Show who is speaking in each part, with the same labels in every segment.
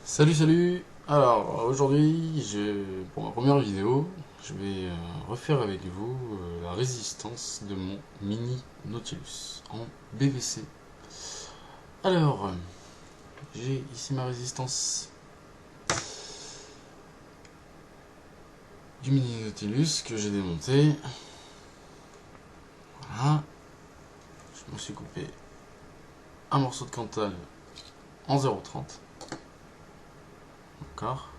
Speaker 1: Salut, salut! Alors, aujourd'hui, pour ma première vidéo, je vais refaire avec vous la résistance de mon mini Nautilus en BVC. Alors, j'ai ici ma résistance du mini Nautilus que j'ai démonté. Voilà, je me suis coupé un morceau de Cantal en 0,30. D'accord.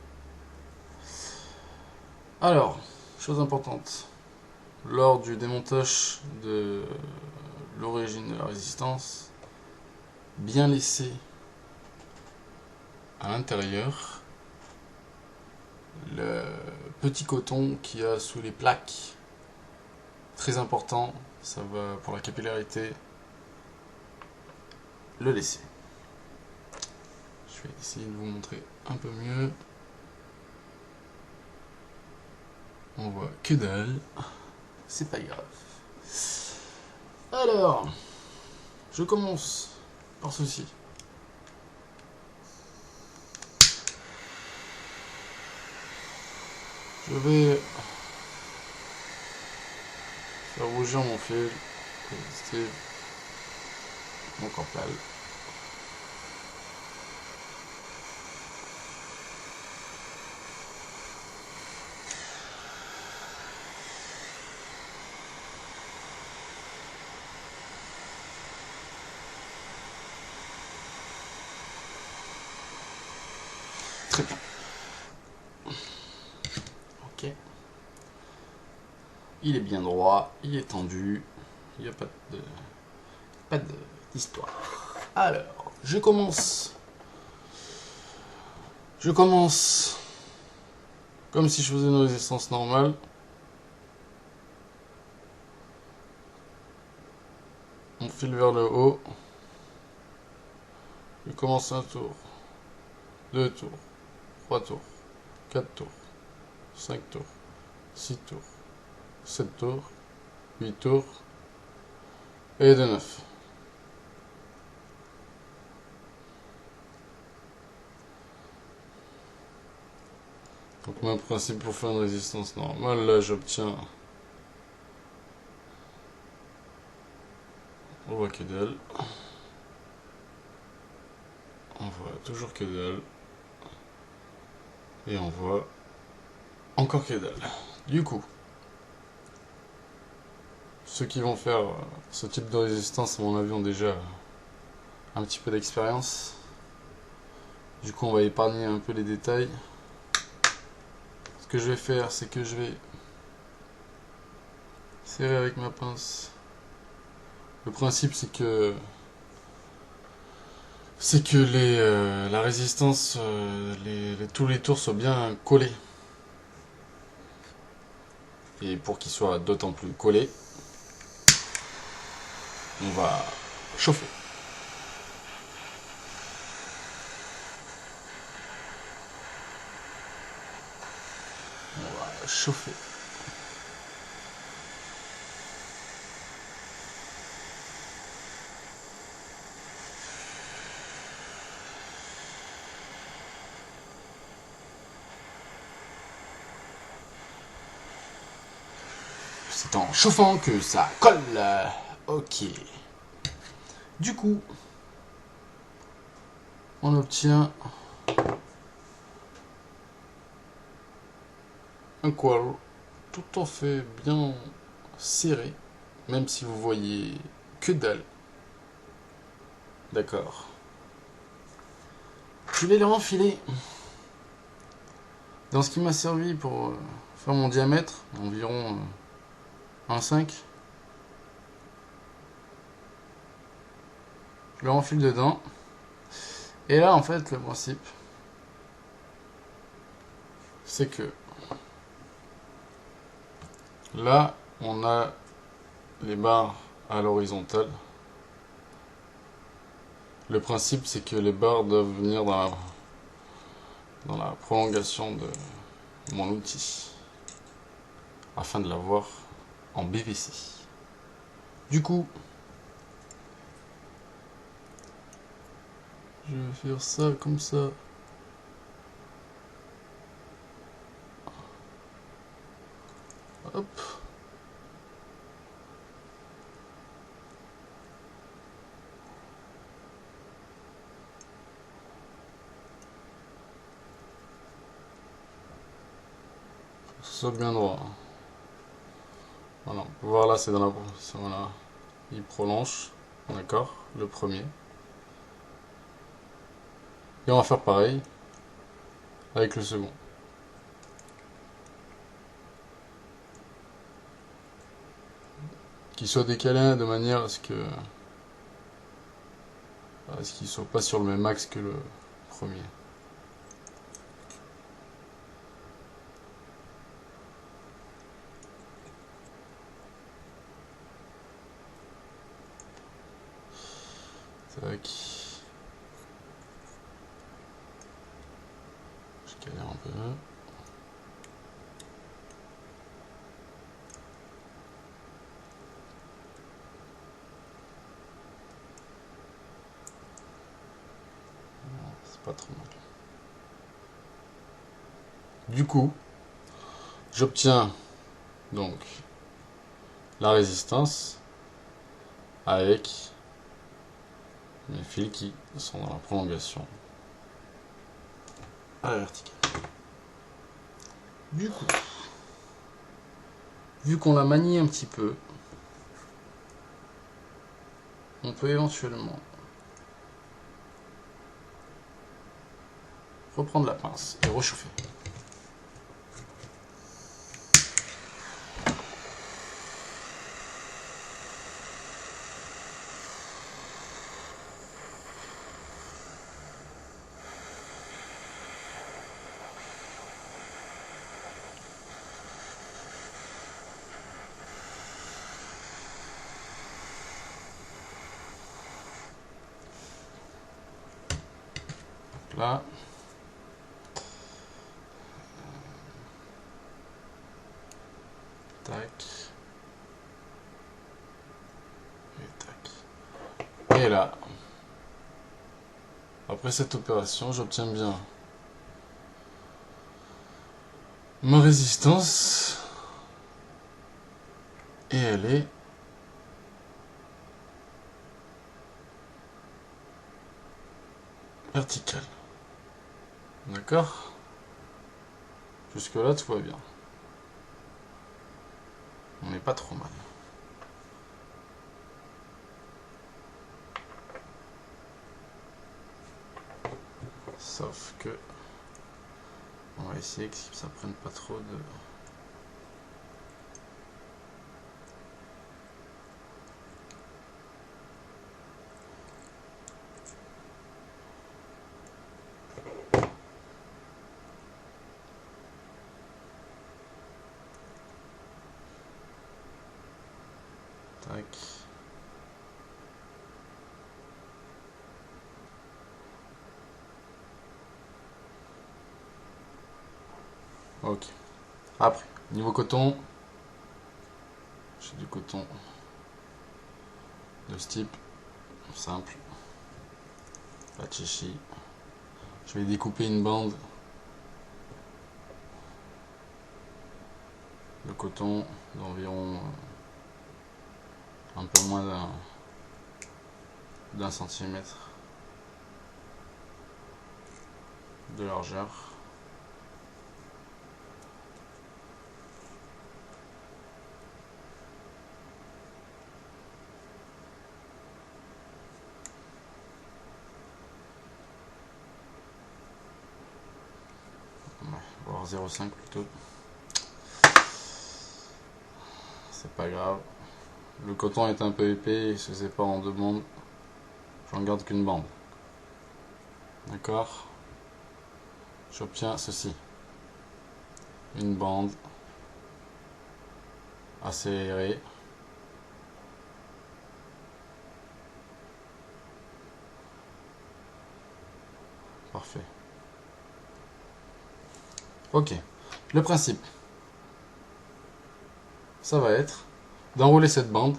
Speaker 1: Alors, chose importante, lors du démontage de l'origine de la résistance, bien laisser à l'intérieur le petit coton qu'il y a sous les plaques. Très important, ça va pour la capillarité, le laisser. Je vais essayer de vous montrer un peu mieux. On voit que dalle, c'est pas grave. Alors, je commence par ceci. Je vais faire rougir mon fil pour tester mon Cantal. Très bien. Ok. Il est bien droit, il est tendu, il n'y a pas d'histoire. Alors, je commence comme si je faisais une résistance normale. On file vers le haut. Je commence un tour, deux tours, trois tours, quatre tours, cinq tours, six tours, sept tours, huit tours et de neuf. Donc même principe pour faire une résistance normale, là j'obtiens, on voit que dalle, on voit toujours que dalle, et on voit encore que dalle. Du coup, ceux qui vont faire ce type de résistance, à mon avis, ont déjà un petit peu d'expérience. Du coup, on va épargner un peu les détails. Ce que je vais faire, c'est que je vais serrer avec ma pince. Le principe, c'est que la résistance, tous les tours soient bien collés. Et pour qu'ils soient d'autant plus collés, on va chauffer. On va chauffer. C'est en chauffant que ça colle. Ok. Du coup, on obtient un coil tout à fait bien serré, même si vous voyez que dalle. D'accord. Je vais le renfiler dans ce qui m'a servi pour faire mon diamètre, environ 1,5. Je le renfile dedans. Et là, en fait, le principe, c'est que là, on a les barres à l'horizontale. Le principe, c'est que les barres doivent venir dans la prolongation de mon outil, afin de l'avoir en BVC. Du coup, je vais faire ça comme ça. soit bien droit. Voilà, on peut voir là, c'est dans la... Voilà, il prolonge, d'accord, le premier. Et on va faire pareil avec le second. Qu'il soit décalé de manière à ce qu'il soit pas sur le même axe que le premier. Tac. Je galère un peu. C'est pas trop mal. Du coup, j'obtiens donc la résistance avec mes fils qui sont dans la prolongation à la verticale. Du coup, vu qu'on la manie un petit peu, on peut éventuellement reprendre la pince et réchauffer. Là, tac, et tac. Et là, après cette opération, j'obtiens bien ma résistance et elle est verticale. D'accord? Jusque là, tout va bien. On n'est pas trop mal. Sauf que on va essayer que ça prenne pas trop de... Tac. Ok. Après, niveau coton, j'ai du coton de ce type, simple, pas de chichi. Je vais découper une bande de coton d'environ un peu moins d'un centimètre de largeur. Voire 0,5 plutôt. C'est pas grave. Le coton est un peu épais, il se sépare en deux bandes. J'en garde qu'une bande. D'accord? J'obtiens ceci. Une bande assez aérée. Parfait. Ok. Le principe, ça va être d'enrouler cette bande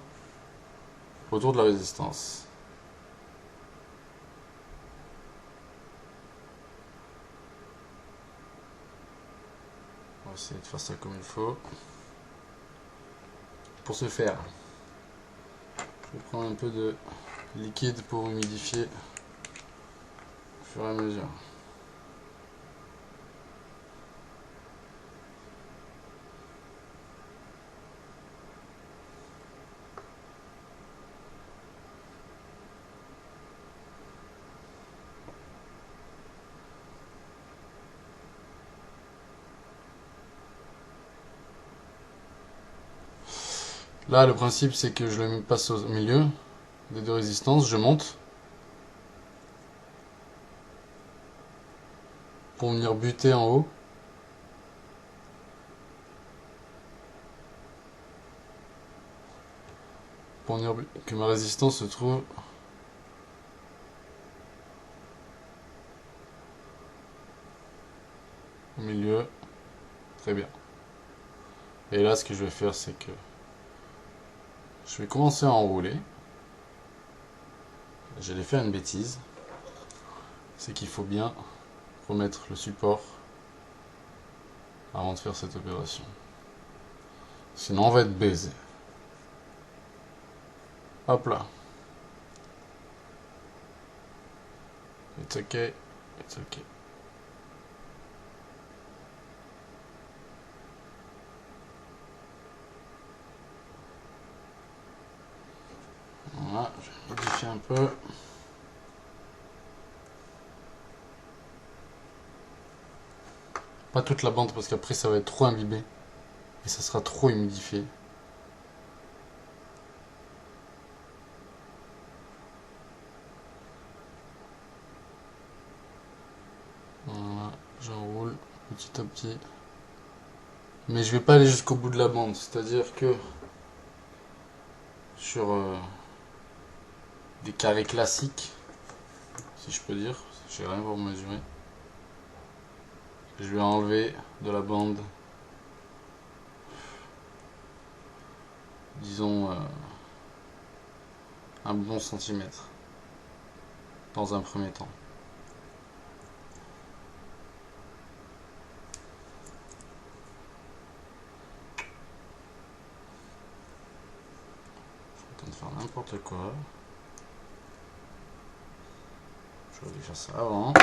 Speaker 1: autour de la résistance. On va essayer de faire ça comme il faut. Pour ce faire, je vais prendre un peu de liquide pour humidifier au fur et à mesure. Là, le principe, c'est que je le passe au milieu des deux résistances, je monte pour venir buter en haut. Pour venir que ma résistance se trouve au milieu. Très bien. Et là, ce que je vais faire, c'est que je vais commencer à enrouler. J'allais faire une bêtise. C'est qu'il faut bien remettre le support avant de faire cette opération. Sinon, on va être baisé. Hop là. It's okay. It's okay. Voilà, je vais modifier un peu. Pas toute la bande parce qu'après ça va être trop imbibé et ça sera trop humidifié. Voilà, j'enroule petit à petit. Mais je vais pas aller jusqu'au bout de la bande, c'est-à-dire que sur des carrés classiques, si je peux dire, j'ai rien pour mesurer. Je vais enlever de la bande, disons, un bon centimètre, dans un premier temps. Je suis en train de faire n'importe quoi. J'aurais dû faire ça avant.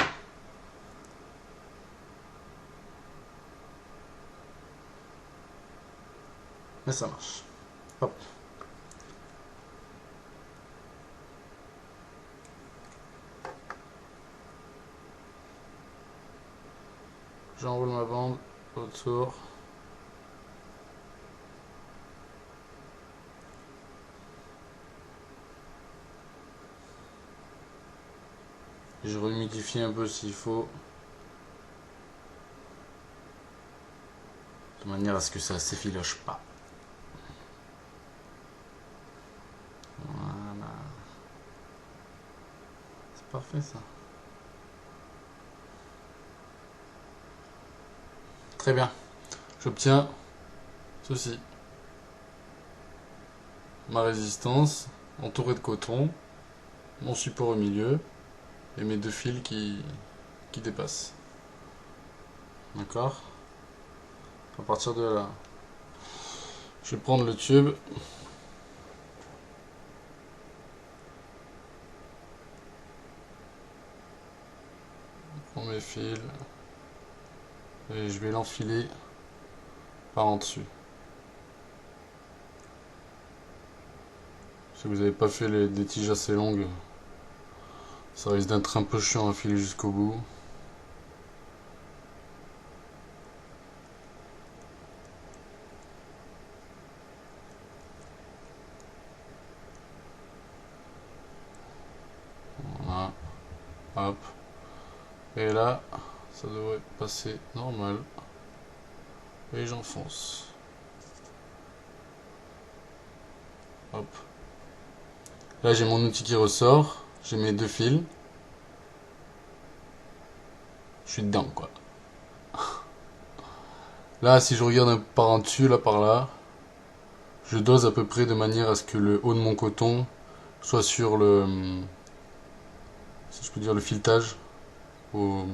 Speaker 1: Mais ça marche. Hop. J'enroule ma bande autour. Je remodifie un peu s'il faut. De manière à ce que ça s'effiloche pas. Voilà. C'est parfait ça. Très bien. J'obtiens ceci. Ma résistance, entourée de coton, mon support au milieu et mes deux fils qui dépassent. D'accord? À partir de là, je vais prendre le tube. Je prends mes fils et je vais l'enfiler par en dessus. Si vous n'avez pas fait des tiges assez longues, ça risque d'être un peu chiant à filer jusqu'au bout. Voilà. Hop. Et là, ça devrait passer normal. Et j'enfonce. Hop. Là, j'ai mon outil qui ressort. J'ai mes deux fils. Je suis dedans, quoi. Là, si je regarde un peu par en dessus, là, par là, je dose à peu près de manière à ce que le haut de mon coton soit sur le, si je peux dire, le filetage, au,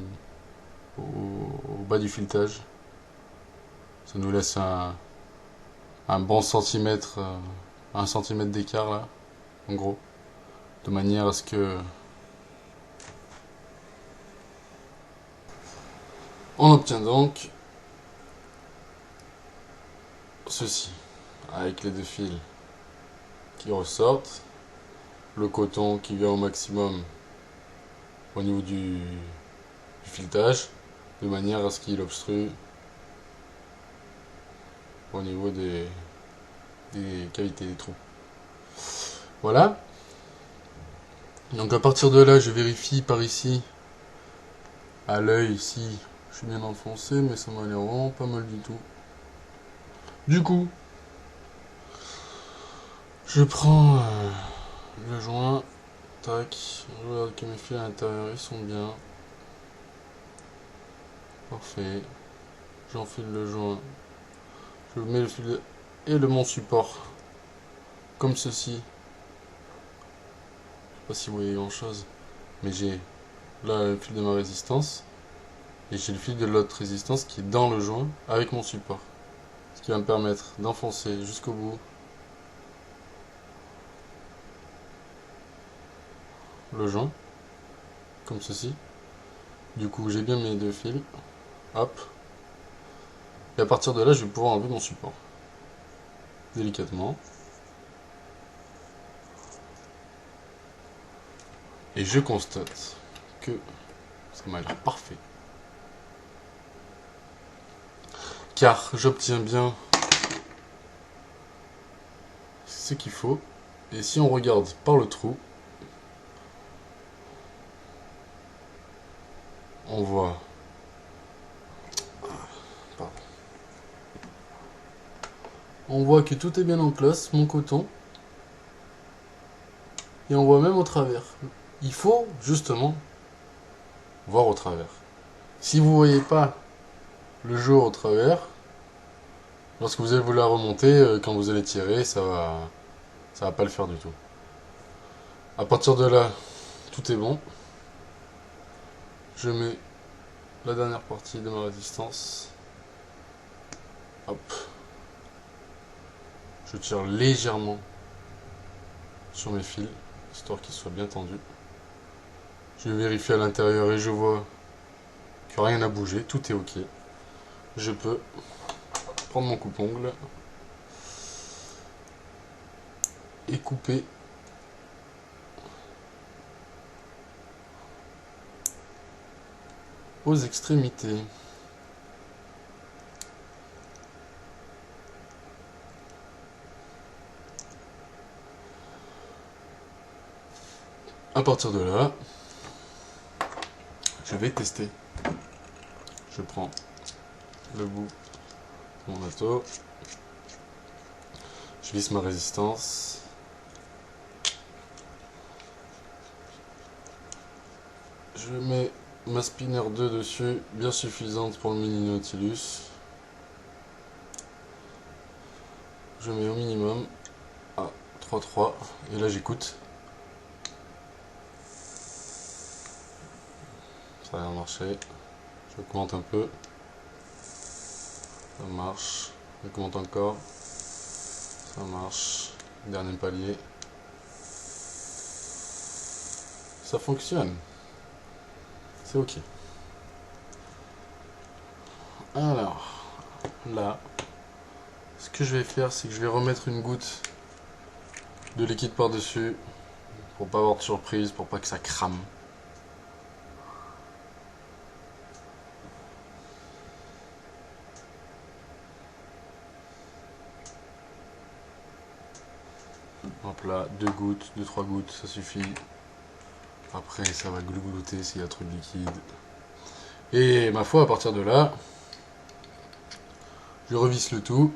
Speaker 1: au bas du filetage. Ça nous laisse un bon centimètre, un centimètre d'écart là, en gros, de manière à ce que on obtient donc ceci, avec les deux fils qui ressortent, le coton qui vient au maximum au niveau du filetage, de manière à ce qu'il obstrue au niveau des cavités, des trous. Voilà. Donc à partir de là, je vérifie par ici, à l'œil, ici, je suis bien enfoncé, mais ça m'a l'air vraiment pas mal du tout. Du coup, je prends le joint, tac, je regarde que mes fils à l'intérieur, ils sont bien. Parfait. J'enfile le joint. Je mets le fil et mon support, comme ceci. Je sais pas si vous voyez grand chose, mais j'ai là le fil de ma résistance et j'ai le fil de l'autre résistance qui est dans le joint avec mon support, ce qui va me permettre d'enfoncer jusqu'au bout le joint, comme ceci. Du coup, j'ai bien mes deux fils, hop, et à partir de là, je vais pouvoir enlever mon support délicatement. Et je constate que ça m'a l'air parfait. Car j'obtiens bien ce qu'il faut. Et si on regarde par le trou, on voit... Pardon. On voit que tout est bien en place, mon coton. Et on voit même au travers. Il faut justement voir au travers. Si vous ne voyez pas le jour au travers, lorsque vous allez vouloir remonter, quand vous allez tirer, ça va pas le faire du tout. À partir de là, tout est bon. Je mets la dernière partie de ma résistance. Hop. Je tire légèrement sur mes fils, histoire qu'ils soient bien tendus. Je vérifie à l'intérieur et je vois que rien n'a bougé, tout est ok. Je peux prendre mon coupe-ongle et couper aux extrémités. À partir de là, je vais tester. Je prends le bout de mon bateau, je visse ma résistance, je mets ma spinner 2 dessus, bien suffisante pour le mini Nautilus. Je mets au minimum à 3,3 et là j'écoute. Ça a marché. Je commente un peu. Ça marche. Je commente encore. Ça marche. Dernier palier. Ça fonctionne. C'est ok. Alors, là, ce que je vais faire, c'est que je vais remettre une goutte de liquide par-dessus pour pas avoir de surprise, pour pas que ça crame. Hop là, 2 gouttes, 2-3 gouttes, ça suffit. Après, ça va glouter s'il y a trop de liquide. Et ma foi, à partir de là, je revisse le tout.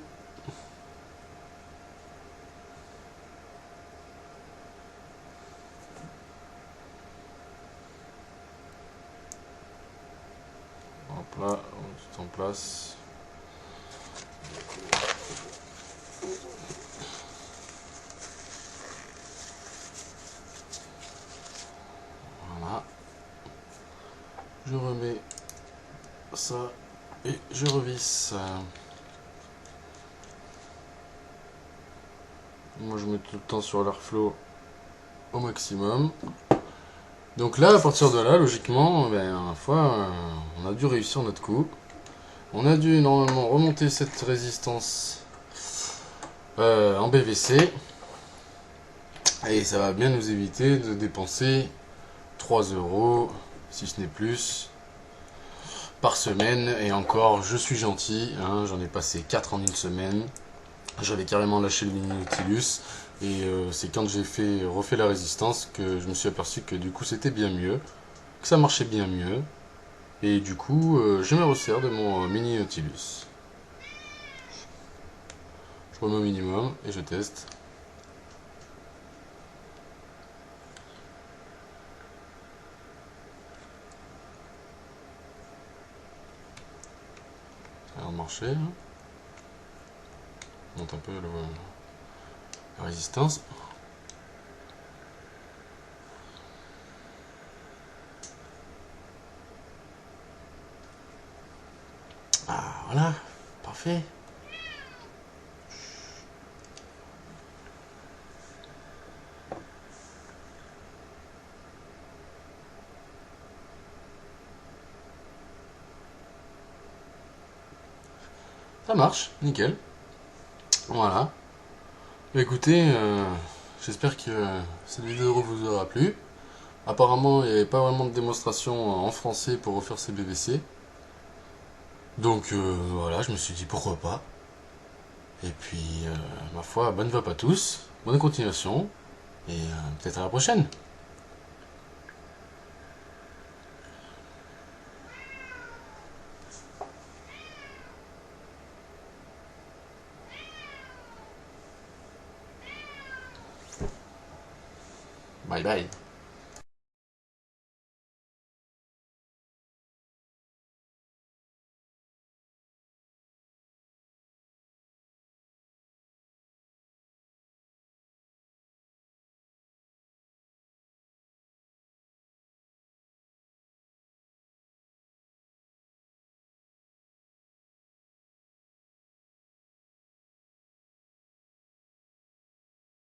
Speaker 1: Hop là, tout en place. Voilà. Je remets ça et je revisse. Moi je mets tout le temps sur l'airflow au maximum. Donc là, à partir de là, logiquement, ma foi, on a dû réussir notre coup. On a dû normalement remonter cette résistance en BVC. Et ça va bien nous éviter de dépenser 3 €, si ce n'est plus, par semaine. Et encore, je suis gentil, hein, j'en ai passé 4 en une semaine. J'avais carrément lâché le mini Nautilus. Et c'est quand j'ai refait la résistance que je me suis aperçu que du coup c'était bien mieux, que ça marchait bien mieux. Et du coup, je me resserre de mon mini Nautilus. Je remets au minimum et je teste. Ça a l'air de marcher. Hein. On monte un peu la résistance. Ah voilà, parfait. Ça marche, nickel. Voilà. Écoutez, j'espère que cette vidéo vous aura plu. Apparemment, il n'y avait pas vraiment de démonstration en français pour refaire ces BBC. Donc voilà, je me suis dit pourquoi pas. Et puis, ma foi, bonne vape à tous, bonne continuation, et peut-être à la prochaine. Bye bye.